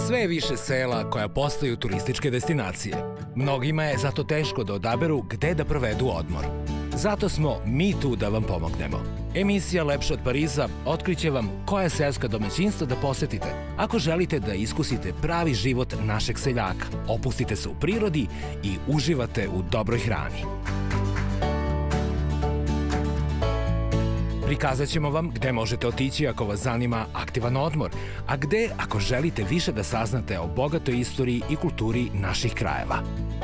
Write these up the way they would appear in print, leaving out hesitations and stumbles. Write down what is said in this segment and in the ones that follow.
Sve je više sela koja postaju turističke destinacije. Mnogima je zato teško da odaberu gde da provedu odmor. Zato smo mi tu da vam pomognemo. Emisija Lepše od Pariza otkriće vam koja seoska domaćinstva da posetite ako želite da iskusite pravi život našeg seljaka, opustite se u prirodi i uživate u dobroj hrani. Prikazat ćemo vam gde možete otići ako vas zanima aktivan odmor, a gde ako želite više da saznate o bogatoj istoriji i kulturi naših krajeva.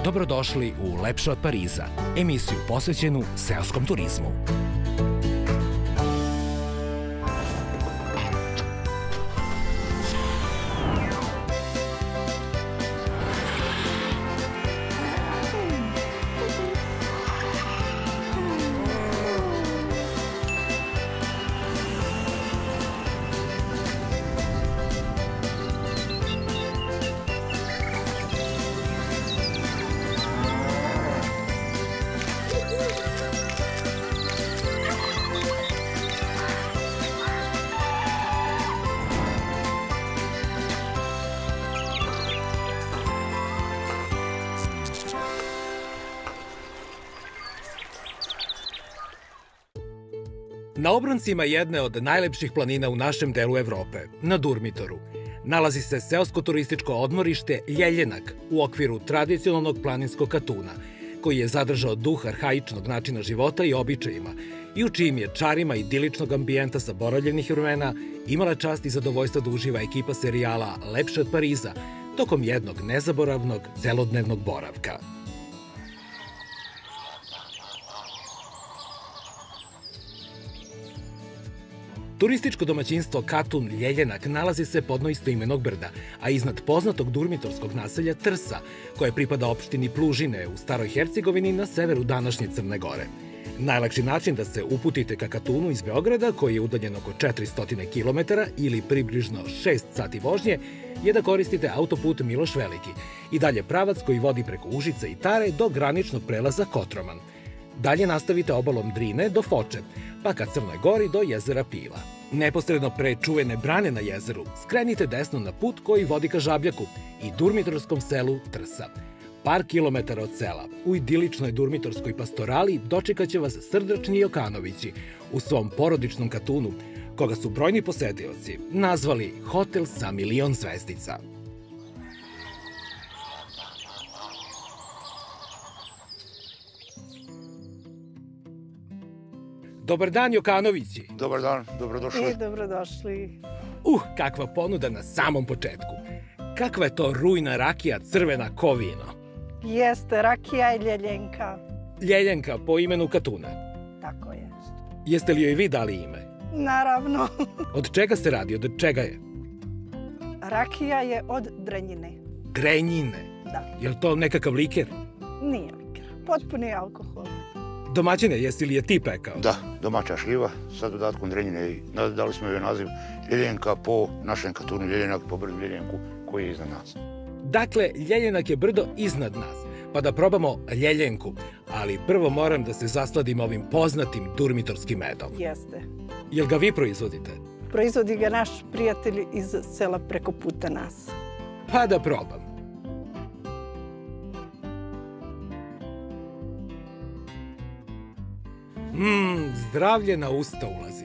Dobrodošli u Lepše od Pariza, emisiju posvećenu seoskom turizmu. Na obroncima jedne od najlepših planina u našem delu Evrope, na Durmitoru, nalazi se seosko-turističko odmorište Ljeljenak u okviru tradicionalnog planinskog Katuna, koji je zadržao duh arhaičnog načina života i običajima i u čijim je čarima idiličnog ambijenta zaboravljenih vremena imala čast i zadovoljstvo da uživa ekipa serijala Lepše od Pariza tokom jednog nezaboravnog celodnevnog boravka. Turističko domaćinstvo Katun Ljeljenak nalazi se podno istoimenog brda, a iznad poznatog durmitorskog naselja Trsa, koje pripada opštini Plužine u Staroj Hercegovini na severu današnje Crne Gore. Najlakši način da se uputite ka Katunu iz Beograda, koji je udaljen oko 400 km ili približno 6 sati vožnje, je da koristite autoput Miloš Veliki i dalje pravac koji vodi preko Užica i Tare do graničnog prelaza Kotroman. Dalje nastavite obalom Drine do Foče, pa ka Crnoj Gori do jezera Piva. Neposredno pre čuvene brane na jezeru skrenite desno na put koji vodi ka Žabljaku i durmitorskom selu Trsa. Par kilometara od sela, u idiličnoj durmitorskoj pastorali, dočekaće vas srdačni Jokanovići u svom porodičnom Katunu, koga su brojni posetioci nazvali hotel sa 1.000.000 zvezdica. Dobar dan, Jokanovići. Dobar dan, dobrodošli. Dobrodošli. Kakva ponuda na samom početku. Kakva je to rujna rakija crvena ko vino? Jeste, rakija i ljeljenka. Ljeljenka po imenu Katuna. Tako je. Jeste li joj vi dali ime? Naravno. Od čega se radi? Od čega je? Rakija je od drenjine. Drenjine? Da. Je li to nekakav liker? Nije liker. Potpuni alkohol. Domaćine, jesi li je ti pekao? Da, domaća šljiva sa dodatkom drenjine i dali smo joj naziv Ljeljenka po našem Katunu, Ljeljenak po brdu Ljeljenku koji je iznad nas. Dakle, Ljeljenak je brdo iznad nas, pa da probamo ljeljenku, ali prvo moram da se zasladim ovim poznatim durmitorskim medom. Jeste. Jel ga vi proizvodite? Proizvodi ga naš prijatelj iz sela preko puta nas. Pa da probam. Zdravlje na usta ulazi.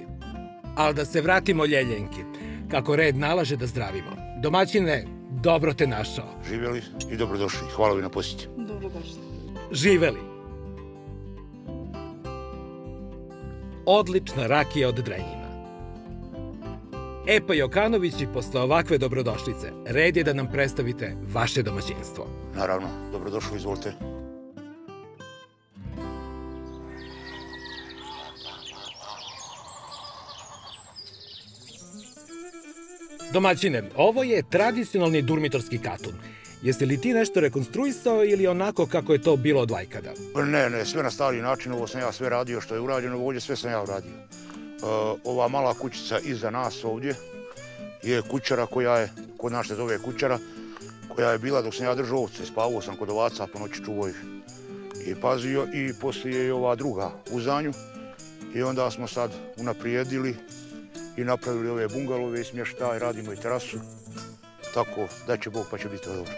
Ali da se vratimo ljeljenki, kako red nalaže da zdravimo. Domaćine, dobro te našao. Živjeli i dobrodošli. Hvala vi na posjeti. Dobrodošli. Živeli. Odlična rakija od Drenjina. Pa Jokanovići, posle ovakve dobrodošlice, red je da nam predstavite vaše domaćinstvo. Naravno, dobrodošli, izvolite. Domaćine, ovo je tradicionalni durmitorski Katun. Jeste li ti nešto rekonstruisao ili onako kako je to bilo od vajkada? Ne, sve na stari način, ovo sam ja sve radio što je urađeno, ovdje sve sam ja uradio. Ova mala kućica iza nas ovdje je kućara koja je, kod nas se zove kućara, koja je bila dok sam ja držao ovce, spavao sam kod ovaca, po noći čuvao ih i pazio i poslije je ova druga u Zanju i onda smo sad unaprijedili i napravili ove bungalove i smještaj, radimo i terasu tako da će Bog pa će biti to dobro.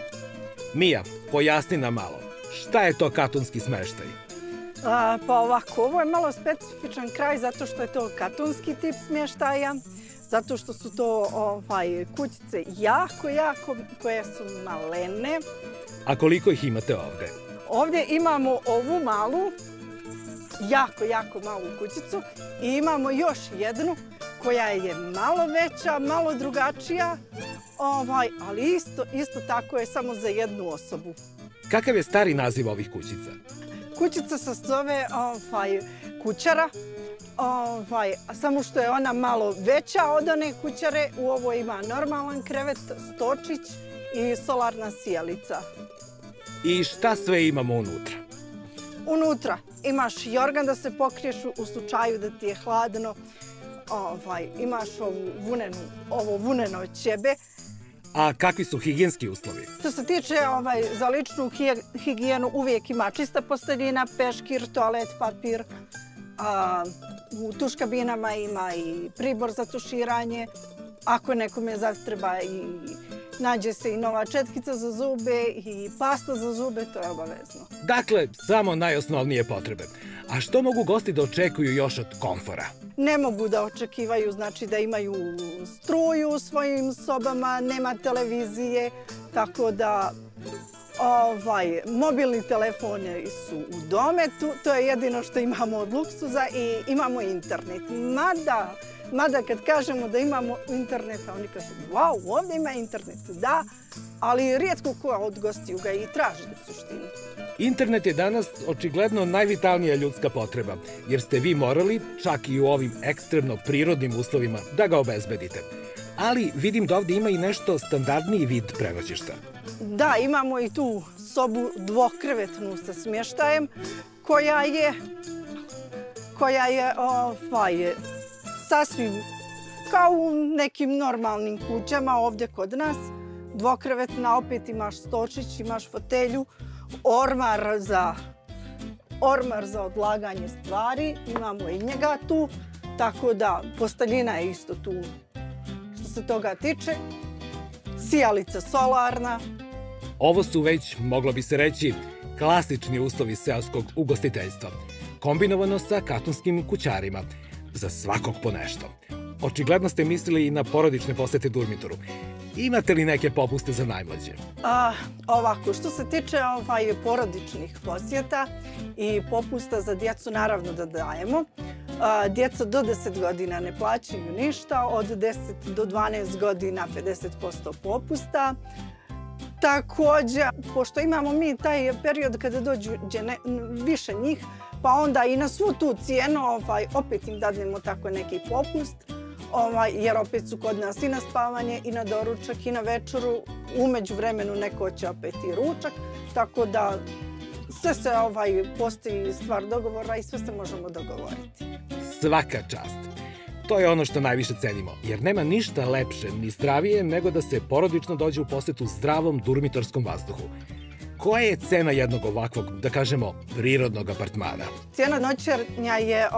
Mija, pojasni nam malo. Šta je to katunski smeštaj? Pa ovako, ovo je malo specifičan kraj zato što je to katunski tip smještaja, zato što su to kućice jako, koje su malene. A koliko ih imate ovde? Ovdje imamo ovu malu, jako malu kućicu i imamo još jednu koja je malo veća, malo drugačija, ali isto tako je samo za jednu osobu. Kakav je stari naziv ovih kućica? Kućica se zove kućara, samo što je ona malo veća od one kućare. U ovo ima normalan krevet, stočić i solarna sijalica. I šta sve imamo unutra? Unutra imaš jorgan da se pokriješ u slučaju da ti je hladno. Imaš ovo vuneno ćebe. A kakvi su higijenski uslovi? Što se tiče za ličnu higijenu uvijek ima čista posteljina, peškir, toalet, papir. U tuš kabinama ima i pribor za tuširanje. Ako nekome zatreba i nađe se i nova četkica za zube i pasta za zube, to je obavezno. Dakle, samo najosnovnije potrebe. A što mogu gosti da očekuju još od komfora? Ne mogu da očekivaju, znači da imaju struju u svojim sobama, nema televizije, tako da mobilni telefoni su u dometu, to je jedino što imamo od luksuza i imamo internet. Mada kad kažemo da imamo internet, oni kažu wow, ovdje ima internet, da, ali rijetko ko od gostiju ga i traži u suštini. Internet je danas očigledno najvitalnija ljudska potreba, jer ste vi morali, čak i u ovim ekstremno prirodnim uslovima, da ga obezbedite. Ali vidim da ovdje ima i nešto standardniji vid prenoćišta. Da, imamo i tu sobu dvokrevetnu sa smještajem, koja je sasvim kao u nekim normalnim kućama ovdje kod nas. Dvokrevetna, opet imaš stočić, imaš fotelju, ormar za odlaganje stvari, imamo i njega tu, tako da posteljina je isto tu što se toga tiče. Sijalica solarna. Ovo su već, moglo bi se reći, klasični uslovi seoskog ugostiteljstva, kombinovano sa katunskim kućarima, za svakog po nešto. Očigledno ste mislili i na porodične posete Durmitoru. Imate li neke popuste za najmlađe? Ovako, što se tiče porodičnih posjeta i popusta za djecu, naravno da dajemo. Djeca do 10 godina ne plaćaju ništa, od 10 do 12 godina 50% popusta. Također, pošto imamo mi taj period kada dođe više njih, pa onda i na svu tu cijenu opet im dadnemo tako neki popust, jer opet su kod nas i na spavanje, i na doručak, i na večeru. U međuvremenu neko će opet i ručak, tako da sve se postoji stvar dogovora i sve se možemo dogovoriti. Svaka čast! To je ono što najviše cenimo, jer nema ništa lepše ni zdravije nego da se porodično dođe u posetu zdravom durmitorskom vazduhu. Koja je cena jednog ovakvog, da kažemo, prirodnog apartmana? Cijena noćenja je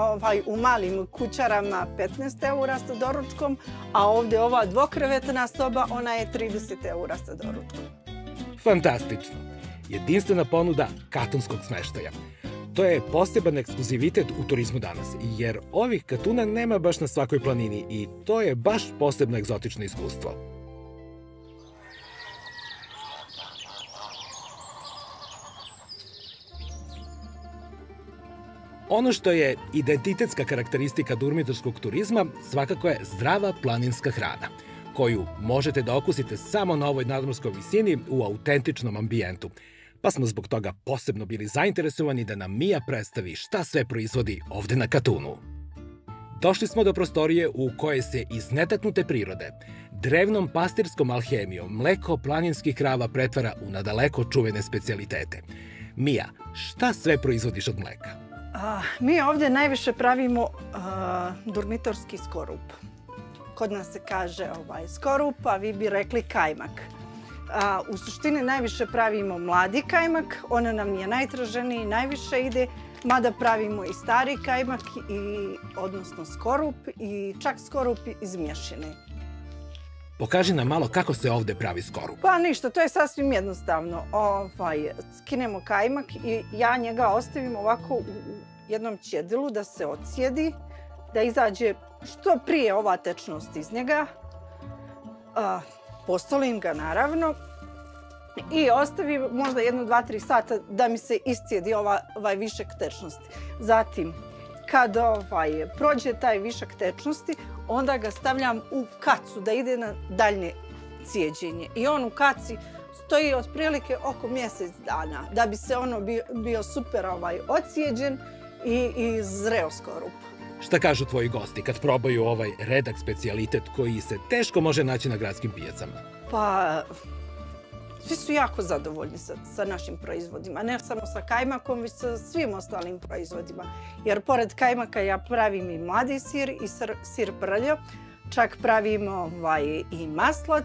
u malim kućarama 15 eura sa doručkom, a ovdje ova dvokrevetna soba, ona je 30 eura sa doručkom. Fantastično! Jedinstvena ponuda katunskog smeštaja. To je poseban ekskluzivitet u turizmu danas, jer ovih katuna nema baš na svakoj planini i to je baš posebno egzotično iskustvo. Ono što je identitetska karakteristika durmitorskog turizma svakako je zdrava planinska hrana, koju možete da okusite samo na ovoj nadmorskoj visini u autentičnom ambijentu. Pa smo zbog toga posebno bili zainteresovani da nam Mija predstavi šta sve proizvodi ovde na Katunu. Došli smo do prostorije u kojoj se iz netaknute prirode, drevnom pastirskom alhemijom, mleko planinskih krava pretvara u nadaleko čuvene specijalitete. Mija, šta sve proizvodiš od mleka? Mi ovdje najviše pravimo durmitorski skorup. Kod nas se kaže skorup, a vi bi rekli kajmak. U suštini najviše pravimo mladi kajmak, ona nam je najtraženiji i najviše ide, mada pravimo i stari kajmak, odnosno skorup i čak skorup iz mješine. Pokaži nam malo kako se ovde pravi skorup. Pa ništa, to je sasvim jednostavno. Skinemo kajmak i ja njega ostavim ovako u jednom ćedilu da se odsjedi, da izađe što prije ova tečnost iz njega. Posolim ga naravno i ostavim možda 1, 2, 3 sata da mi se iscijedi ovaj višak tečnosti. Zatim, kad prođe taj višak tečnosti, onda ga stavljam u kacu da ide na daljnje cijeđenje. I on u kaci stoji otprilike oko mjesec dana da bi se ono bio super ocijeđen i zreo skorup. Šta kažu tvoji gosti kad probaju ovaj redak specijalitet koji se teško može naći na gradskim pijacama? Pa, svi su jako zadovoljni sa našim proizvodima. Ne samo sa kajmakom, već sa svim ostalim proizvodima. Jer pored kajmaka ja pravim i mladi sir i sir prljo. Čak pravimo i maslac.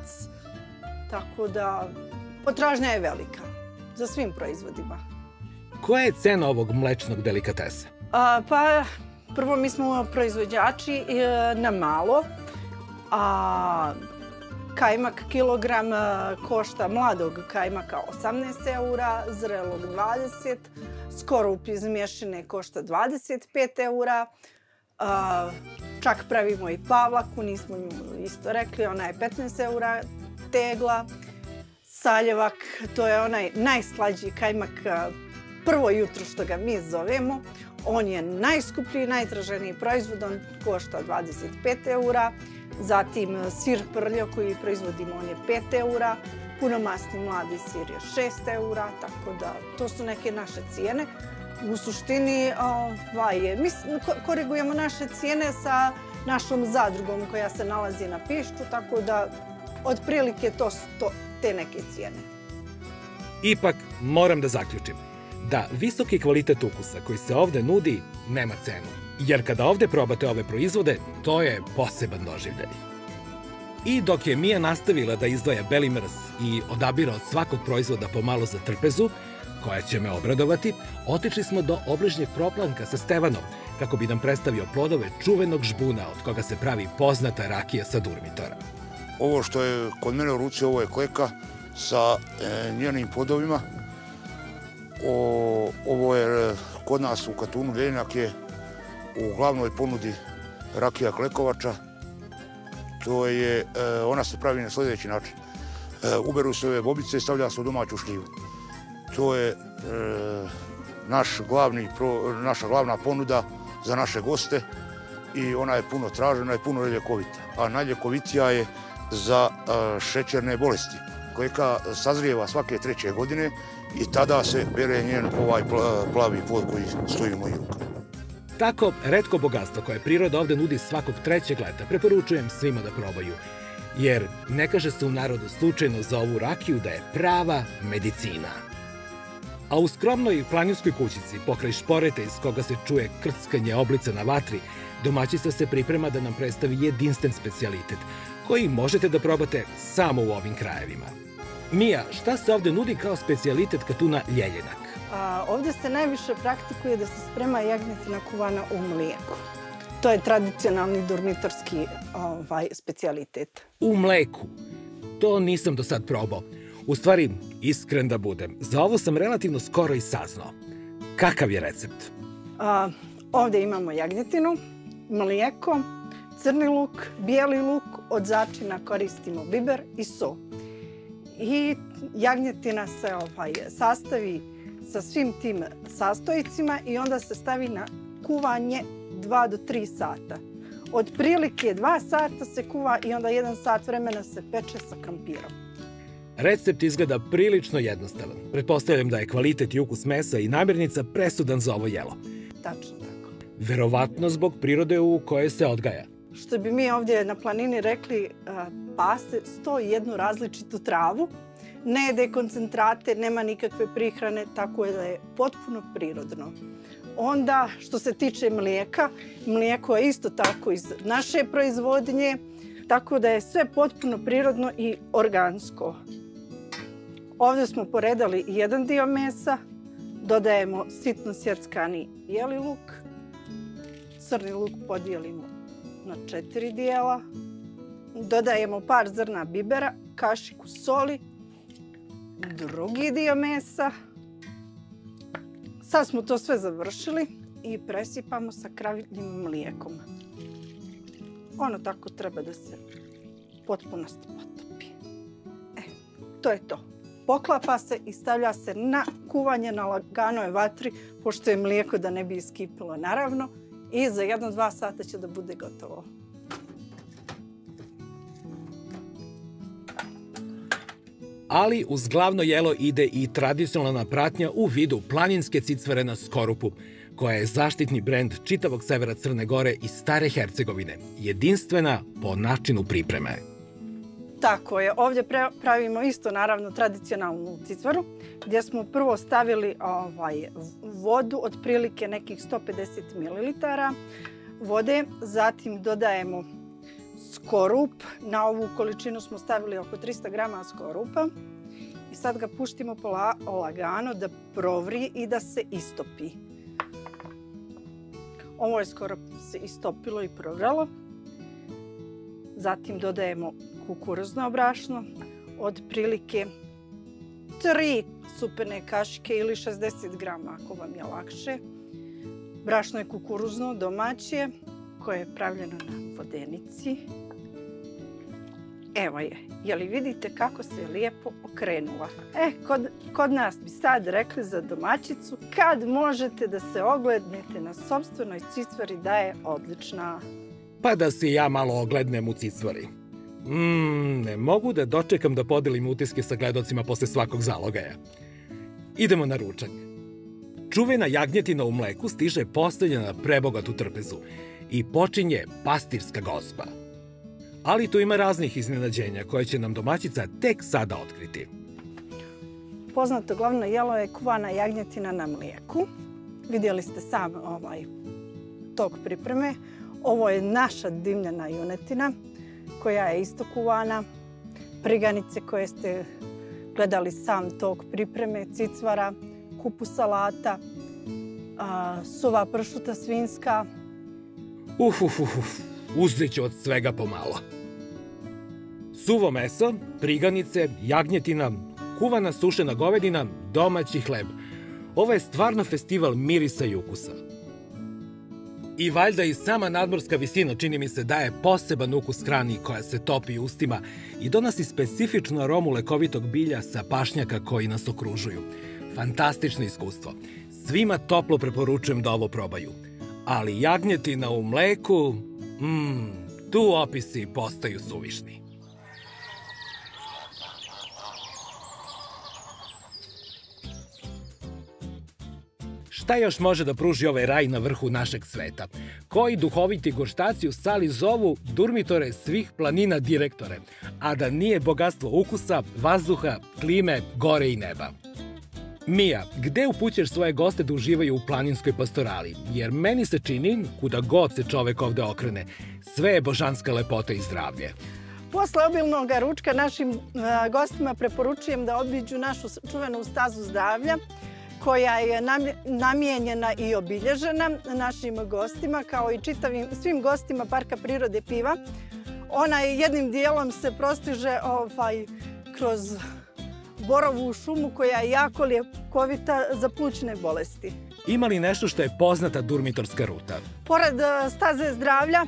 Tako da potražnja je velika za svim proizvodima. Koja je cena ovog mlečnog delikatesa? Pa, prvo mi smo proizvođači na malo. Kajmak kilogram košta mladog kajmaka 18 eura, zrelog 20, skorup iz mješine košta 25 eura. Čak pravimo i pavlaku, nismo isto rekli, ona je 15 eura tegla. Saljevak, to je onaj najslađi kajmak, prvo jutro što ga mi zovemo. On je najskuplji, najtraženiji proizvod, on košta 25 eura. Zatim sir prljo koji proizvodimo, on je 5 eura. Punomasni mladi sir je 6 eura, tako da to su neke naše cijene. U suštini korigujemo naše cijene sa našom zadrugom koja se nalazi na Pištu, tako da otprilike to su te neke cijene. Ipak moram da zaključim da visoki kvalitet ukusa koji se ovde nudi nema cenu. Jer kada ovde probate ove proizvode, to je poseban doživljaj. I dok je Mija nastavila da izdvaja beli mrz i odabira od svakog proizvoda pomalo za trpezu, koja će me obradovati, otišli smo do obližnjeg proplanka sa Stevanom, kako bi nam predstavio plodove čuvenog žbuna od koga se pravi poznata rakija sa Durmitora. Ovo što je kod mene u ruci, ovo je kleka sa njenim plodovima. Ovo je kod nas u Katunu Ljeljinak je u glavnoj ponudi rakija klekovača. Ona se pravi na sljedeći način. Uberu se ove bobice i stavlja se u domaću šljivu. To je naša glavna ponuda za naše goste i ona je puno tražena i puno ljekovita. A najljekovitija je za šećerne bolesti. Kleka sazrijeva svake 3. godine i tada se bere njen ovaj plavi plod koji stoji u mojih rukama. Tako, retko bogatstvo koje priroda ovde nudi svakog 3. leta preporučujem svima da probaju. Jer ne kaže se u narodu slučajno za ovu rakiju da je prava medicina. A u skromnoj planinskoj kućici, pokraj šporeta iz koga se čuje krckanje oblica na vatri, domaćica se priprema da nam predstavi jedinstven specijalitet, koji možete da probate samo u ovim krajevima. Mija, šta se ovde nudi kao specijalitet Katuna Ljeljinak? Ovde se najviše praktikuje da se sprema jagnjetina kuvana u mlijeku. To je tradicionalni durmitorski specijalitet. U mleku? To nisam do sad probao. U stvari, iskren da budem, za ovo sam relativno skoro i saznao. Kakav je recept? Ovde imamo jagnjetinu, mlijeko, crni luk, bijeli luk, od začina koristimo biber i so. I jagnjetina se sastavi sa svim tim sastojcima i onda se stavi na kuvanje 2 do 3 sata. Otprilike 2 sata se kuva i onda 1 sat vremena se peče sa krampirom. Recept izgleda prilično jednostavan. Pretpostavljam da je kvalitet i ukus mesa i namirnica presudan za ovo jelo. Tačno tako. Verovatno zbog prirode u kojoj se odgaja. Što bi mi ovdje na planini rekli, pase 101 različitu travu, ne jede koncentrate, nema nikakve prihrane, tako da je potpuno prirodno. Onda, što se tiče mlijeka, mlijeko je isto tako iz naše proizvodnje, tako da je sve potpuno prirodno i organsko. Ovdje smo poredali jedan dio mesa, dodajemo sitno sjeckani bijeli luk, crni luk podijelimo na 4 dijela, dodajemo par zrna bibera, kašiku soli, drugi dio mesa. Sad smo to sve završili i presipamo sa kravljivim mlijekom. Ono tako treba da se potpunosti potopi. To je to. Poklapa se i stavlja se na kuvanje na laganoj vatri, pošto je mlijeko da ne bi iskipilo naravno. I za 1-2 sata će da bude gotovo. Ali uz glavno jelo ide i tradicionalna pratnja u vidu planinske cicvare na skorupu, koja je zaštitni brend čitavog severa Crne Gore i Stare Hercegovine, jedinstvena po načinu pripreme. Tako je, ovdje pravimo isto naravno tradicionalnu cicvaru, gdje smo prvo stavili vodu, otprilike nekih 150 ml vode, zatim dodajemo skorup, na ovu količinu smo stavili oko 300 grama skorupa i sad ga puštimo lagano da provri i da se istopi. Ovo je skoro se istopilo i provralo. Zatim dodajemo kukuruzno brašno, otprilike 3 supene kašike ili 60 grama ako vam je lakše. Brašno je kukuruzno, domaće, koje je pravljeno na vodenici. Evo je, jeli vidite kako se lijepo okrenula? Kod nas bi sad rekli za domaćicu, kad možete da se oglednete na sopstvenoj cicvari da je odlična. Pa da se ja malo oglednem u cicvari. Ne mogu da dočekam da podelim utiske sa gledocima posle svakog zalogaja. Idemo na ručak. Čuvena jagnjetina u mleku stiže postavljena na prebogatu trpezu i počinje pastirska gozba. Ali tu ima raznih iznenađenja koje će nam domaćica tek sada otkriti. Poznato glavno jelo je kuvana jagnjetina na mlijeku. Vidjeli ste sam tok pripreme. Ovo je naša dimljena junetina koja je isto kuvana. Priganice koje ste gledali sam tok pripreme, cicvara, kupus salata, suva pršuta svinjska. Uzet ću od svega pomalo. Suvo meso, priganice, jagnjetina, kuvana sušena govedina, domaći hleb. Ovo je stvarno festival mirisa i ukusa. I valjda i sama nadmorska visina čini mi se daje poseban ukus hrani koja se topi u ustima i donosi specifičnu aromu lekovitog bilja sa pašnjaka koji nas okružuju. Fantastično iskustvo. Svima toplo preporučujem da ovo probaju. Ali jagnjetina u mleku, tu opisi postaju suvišni. Šta još može da pruži ovaj raj na vrhu našeg sveta? Koji duhoviti gorštaci u sali zovu durmitore svih planina direktore, a da nije bogatstvo ukusa, vazduha, klime, gore i neba? Mija, gde upućeš svoje goste da uživaju u planinskoj pastorali? Jer meni se čini, kuda god se čovek ovde okrene, sve je božanska lepota i zdravlje. Posle obilnog ručka našim gostima preporučujem da obiđu našu čuvenu stazu zdravlja, koja je namijenjena i obilježena našim gostima, kao i svim gostima Parka prirode Piva. Ona jednim dijelom se prostiže kroz borovu šumu koja je jako ljekovita za plućne bolesti. Ima li nešto što je poznata durmitorska ruta? Pored staze zdravlja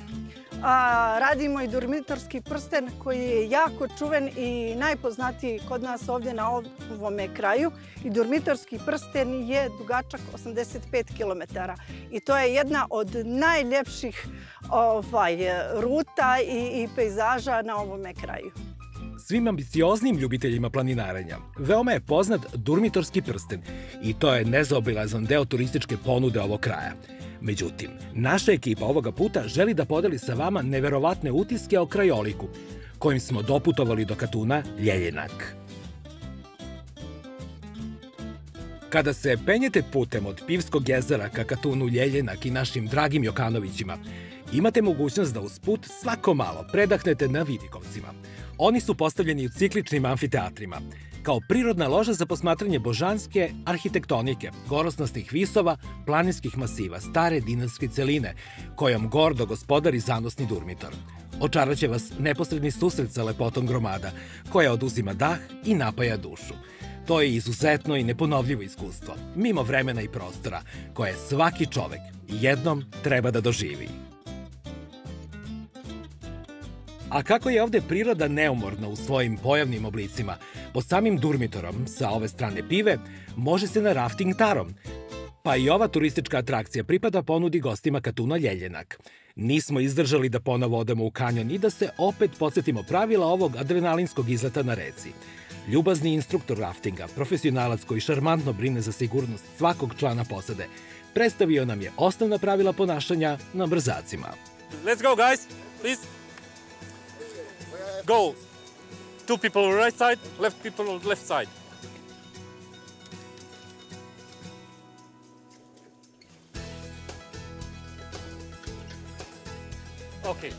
radimo i durmitorski prsten koji je jako čuven i najpoznatiji kod nas ovdje na ovome kraju. I durmitorski prsten je dugačak 85 km i to je jedna od najljepših ruta i pejzaža na ovome kraju. Svim ambicioznim ljubiteljima planinarenja veoma je poznat durmitorski prsten i to je nezaobilazan deo turističke ponude ovog kraja. Međutim, naša ekipa ovoga puta želi da podeli sa vama neverovatne utiske o krajoliku, kojim smo doputovali do Katuna Ljeljenak. Kada se penjete putem od Pivskog jezera ka Katunu Ljeljenak i našim dragim Jokanovićima, imate mogućnost da uz put svako malo predahnete na vidikovcima. Oni su postavljeni u cikličnim amfiteatrima, kao prirodna loža za posmatranje božanske arhitektonike, gorosnastih visova, planinskih masiva, stare dinarske celine, kojom gordo gospodari zanosni Durmitor. Očaraće vas neposredni susret sa lepotom gromada, koja oduzima dah i napaja dušu. To je izuzetno i neponovljivo iskustvo, mimo vremena i prostora, koje svaki čovek jednom treba da doživi. A kako je ovde priroda neumorna u svojim pojavnim oblicima, pod samim Durmitorom, sa ove strane Pive, može se na rafting tarom. Pa i ova turistička atrakcija pripada ponudi gostima Katuna Ljeljenak. Nismo izdržali da ponovo odemo u kanjon i da se opet podsjetimo pravila ovog adrenalinskog izleta na reci. Ljubazni instruktor raftinga, profesionalac koji šarmantno brine za sigurnost svakog člana posade, predstavio nam je osnovna pravila ponašanja na brzacima. Let's go, guys, please. Go. 2 people on right side, left people on left side. Okay.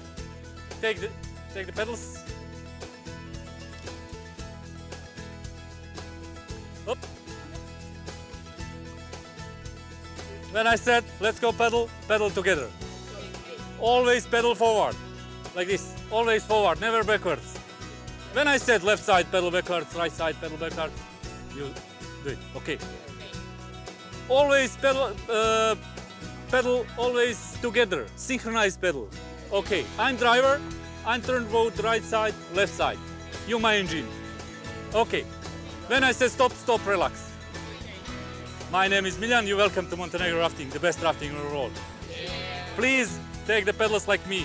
Take the pedals. Up. When I said, let's go pedal, pedal together. Always pedal forward, like this. Always forward, never backwards. When I said left side, pedal backwards, right side, pedal backwards, you do it, okay. Always pedal always together, synchronized pedal. Okay, I'm driver, I'm turn boat right side, left side. You my engine. Okay. When I say stop, stop, relax. My name is Miljan, you're welcome to Montenegro Rafting, the best rafting in the world. Please take the pedals like me.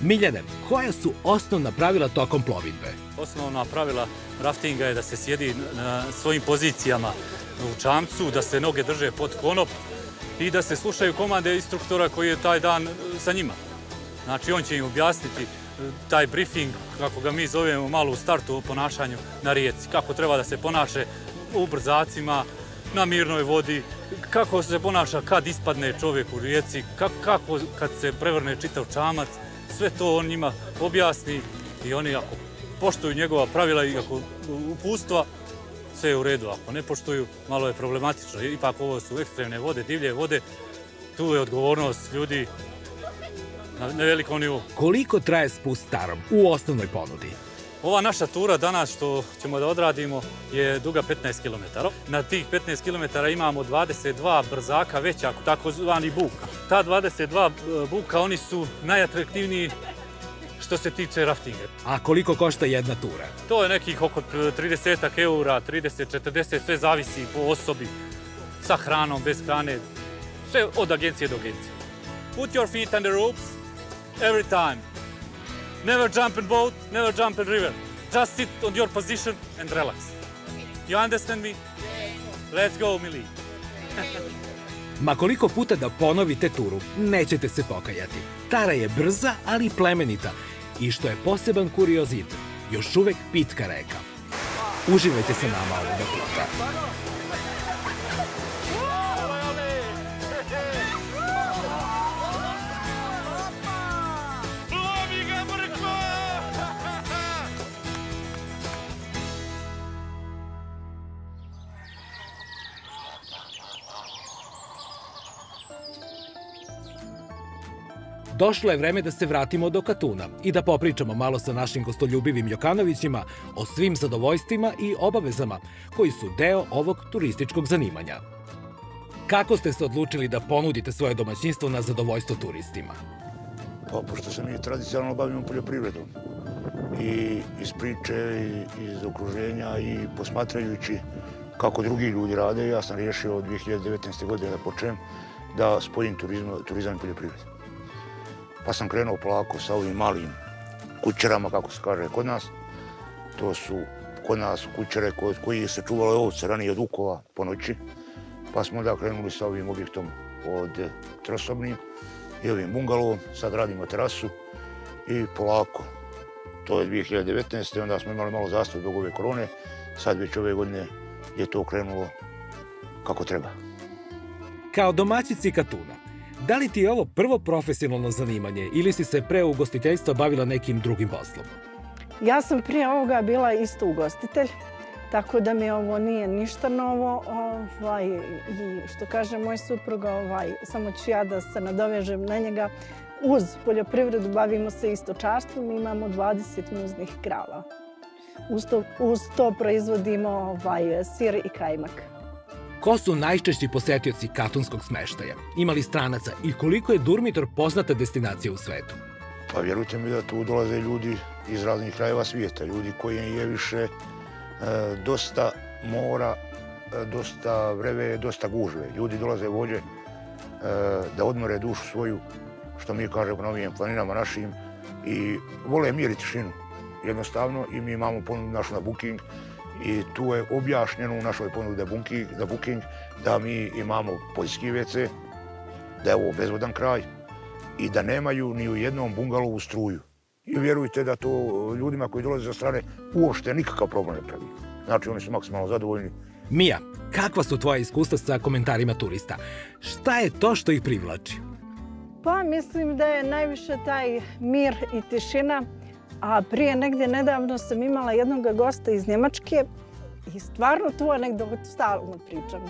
Miljane, koja su osnovna pravila tokom plovidbe? Osnovna pravila raftinga je da se sjedi na svojim pozicijama u čamcu, da se noge drže pod konop i da se slušaju komande instruktora koji je taj dan sa njima. Znači, on će im objasniti taj briefing, kako ga mi zovemo malo u startu o ponašanju na rijeci, kako treba da se ponaše u brzacima, na mirnoj vodi, kako se ponaša kad ispadne čovjek u rijeci, kako kad se prevrne čitav čamac, sve to on njima objasni i oni ako poštuju njegova pravila i ako upustva, sve je u redu. Ako ne poštuju, malo je problematično. Ipak ovo su ekstremne vode, divlje vode, tu je odgovornost ljudi na velikom nivou. Koliko traje spust tarom u osnovnoj ponudi? Ova naša tura danas što ćemo da odradimo je duga 15 km. Na tih 15 km imamo 22 brzaka veća, takozvani buka. Ta 22 buka, oni su najatraktivniji što se tiče raftinga. A koliko košta jedna tura? To je nekih oko 30 eura, 30-40, sve zavisi po osobi, sa hranom, bez hrane, sve od agencije do agencije. Put your feet on the ropes every time. Never jump in boat, never jump in river. Just sit on your position and relax. You understand me? Let's go, Mili. Ma koliko puta da ponovite turu, nećete se pokajati. Tara je brza, ali plemenita. I što je poseban kuriozitet, još uvek pitka reka. Uživajte sa nama ovoga puta. Došlo je vreme da se vratimo do Katuna i da popričamo malo sa našim gostoljubivim Jokanovićima o svim zadovoljstvima i obavezama koji su deo ovog turističkog zanimanja. Kako ste se odlučili da ponudite svoje domaćinstvo na zadovoljstvo turistima? Pa, pošto se mi tradicionalno bavimo poljoprivredom i iz priče, i iz okruženja i posmatrajući kako drugi ljudi rade, ja sam riješio od 2019. godine da počnem da spojim turizam i poljoprivredu. Pa sam krenuo polako sa ovim malim kućerama, kako se kaže kod nas. To su kod nas kućere koji se čuvale ovce ranije od vukova po noći. Pa smo onda krenuli sa ovim objektom od trosobnim i ovim bungalovom. Sad radimo terasu i polako. To je 2019. Onda smo imali malo zastoj zbog ove korone. Sad već ove godine je to krenulo kako treba. Kao domaćici Katuna, da li ti je ovo prvo profesionalno zanimanje ili si se pre ugostiteljstva bavila nekim drugim poslom? Ja sam prije ovoga bila isto ugostitelj, tako da mi ovo nije ništa novo. I što kaže moj suprug, samo ću ja da se nadovežem na njega. uz poljoprivredu bavimo se i stočarstvom, imamo 20 muznih krava. Uz to proizvodimo sir i kajmak. Ko su najčešći posetioci katunskog smeštaja? Ima li stranaca i koliko je Durmitor poznata destinacija u svetu? Pa vjerujte mi da tu dolaze ljudi iz raznih krajeva svijeta, ljudi koji je više dosta mora, dosta vreve, dosta gužve. Ljudi dolaze ovdje da odmore dušu svoju, što mi kažemo na ovim planinama našim, i vole mir i tišinu. Jednostavno, i mi imamo ponudu našu na Booking i tu je objašnjeno u našoj ponudi za Booking da mi imamo poljski WC, da je ovo bezvodan kraj i da nemaju ni u jednom bungalovu struju. I vjerujte da to ljudima koji dolaze sa strane uopšte nikakav problem ne pravi. Znači, oni su maksimalno zadovoljni. Mija, kakva su tvoja iskustva sa komentarima turista? Šta je to što ih privlači? Pa mislim da je najviše taj mir i tišina, a prije negdje nedavno sam imala jednog gosta iz Njemačke i stvarno tu anegdotu stalno pričam.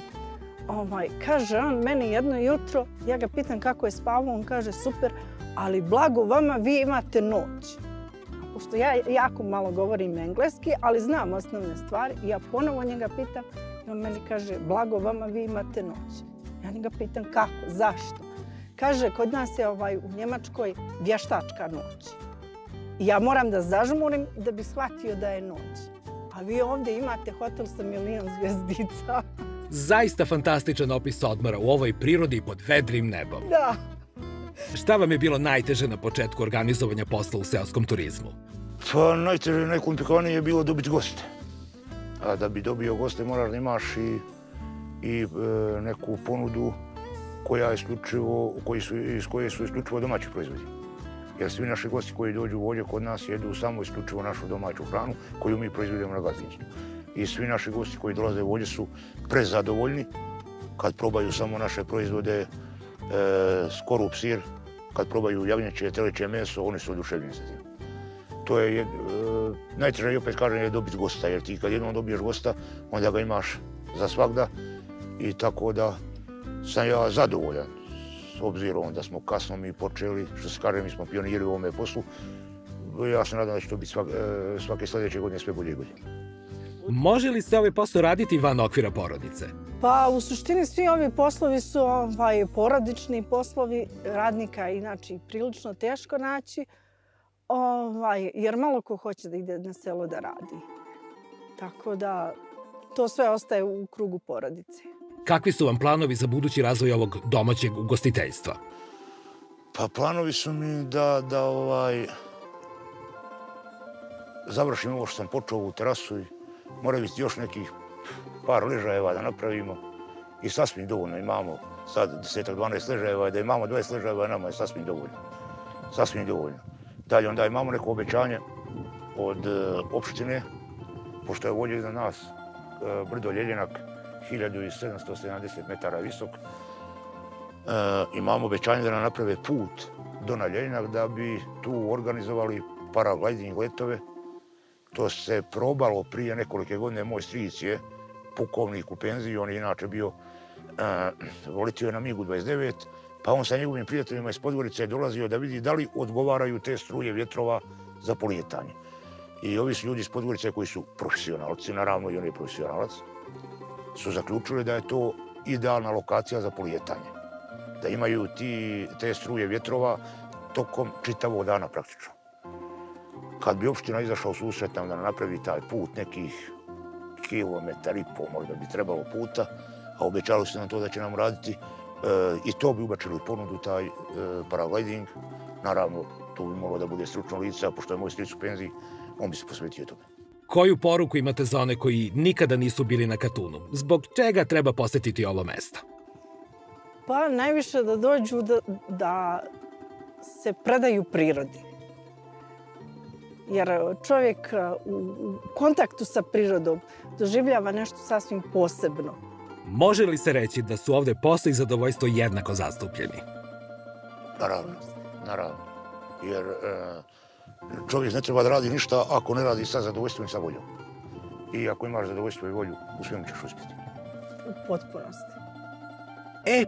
Kaže on meni jedno jutro, ja ga pitam kako je spavao, on kaže super, ali blago vama, vi imate noć. A pošto ja jako malo govorim engleski, ali znam osnovne stvari, ja ponovo njega pitam i on meni kaže blago vama, vi imate noć. Ja njega pitam kako, zašto? Kaže, kod nas je u Njemačkoj vještačka noć. I ja moram da zažmurim da bi shvatio da je noć. A vi ovdje imate hotel sa 1.000.000 zvjezdica. Zaista fantastičan opis odmora u ovoj prirodi pod vedrim nebom. Da. Šta vam je bilo najteže na početku organizovanja posla u seoskom turizmu? Pa najteže, najkomplikovanije je bilo dobiti goste. A da bi dobio goste moraš da imaš i neku ponudu iz koje su isključivo domaći proizvodi. Jer svi naši gosti koji dođu ovdje kod nas jedu samo isključivo našu domaću hranu koju mi proizvodimo na gazdinstvu. I svi naši gosti koji dolaze ovdje su prezadovoljni kad probaju samo naše proizvode, skorup, sir, kad probaju jagnjeće, teleće meso, oni su oduševljeni sa tim. To je najteže, i opet kažem, je dobiti gosta, jer ti kad jednom dobiješ gosta, onda ga imaš za svagda i tako da sam ja zadovoljan. S obzirom da smo kasno mi počeli, što se kaže, mi smo pioniri u ovome poslu, ja se nadam da će to biti svake sljedeće godine sve bolje i bolje. Može li se ovaj posao raditi van okvira porodice? Pa u suštini svi ovi poslovi su porodični poslovi, radnika inače prilično teško naći, jer malo ko hoće da ide na selo da radi. Tako da to sve ostaje u krugu porodice. Kakvi su vam planovi za budući razvoj ovog domaćeg ugostiteljstva? Pa planovi su mi da završim ovo što sam počeo u terasu i mora biti još nekih par ležajeva da napravimo i sasvim dovoljno. Imamo sad 10-12 ležajeva, da imamo 20 ležajeva nama je sasvim dovoljno. Sasvim dovoljno. Dalje onda imamo neko obećanje od opštine, pošto je ovdje iznad nas brdo Ljeljenak, 1770 metara visok. Imamo obećanje da nam naprave put do na Ljeljenak da bi tu organizovali paragliding letove. To se probalo prije nekolike godine. Moj stric je pukovnik u penziji, on je inače bio, letio je na MiG-u 29, pa on sa njegovim prijateljima iz Podgorice je dolazio da vidi da li odgovaraju te struje vjetrova za polijetanje. I ovi su ljudi iz Podgorice koji su profesionalci, naravno i on je profesionalac, su zaključili da je to idealna lokacija za polijetanje. Da imaju te struje vjetrova tokom čitavog dana praktično. Kad bi opština izašla u susret nam da napravi taj put nekih kilometar i pol, možda bi trebalo puta, a obećali su nam to da će nam raditi i to bi ubačili u ponudu, taj paragliding. Naravno, to bi moglo da bude stručno lice, a pošto je moj stric u penziji, on bi se posvetio tome. Koju poruku imate za one koji nikada nisu bili na Katunu? Zbog čega treba posjetiti ovo mesto? Pa najviše da dođu da se predaju prirodi. Jer čovjek u kontaktu sa prirodom doživljava nešto sasvim posebno. Može li se reći da su ovdje posao i zadovoljstvo jednako zastupljeni? Naravno. Jer čovjek ne treba da radi ništa ako ne radi sa zadovoljstvom i sa voljom. I ako imaš zadovoljstvo i volju, u svemu ćeš uspjeti. U potpunosti.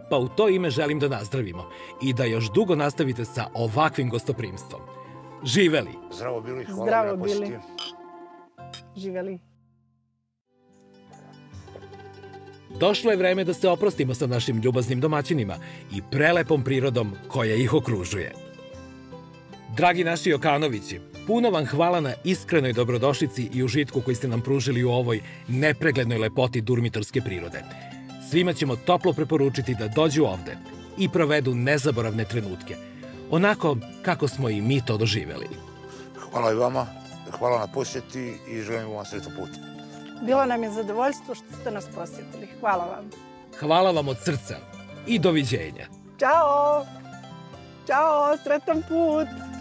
Pa u to ime želim da nazdravimo i da još dugo nastavite sa ovakvim gostoprimstvom. Živeli! Zdravo bili, hvala Zdravo na posjeti. bili. Živeli. Došlo je vreme da se oprostimo sa našim ljubaznim domaćinima i prelepom prirodom koja ih okružuje. Dragi naši Jokanovići, puno vam hvala na iskrenoj dobrodošlici i užitku koji ste nam pružili u ovoj nepreglednoj lepoti durmitorske prirode. Svima ćemo toplo preporučiti da dođu ovde i provedu nezaboravne trenutke, onako kako smo i mi to doživeli. Hvala i vama, hvala na posjeti i želim vam sretan put. Bilo nam je zadovoljstvo što ste nas posjetili. Hvala vam. Hvala vam od srca i doviđenja. Ćao! Ćao, sretan put!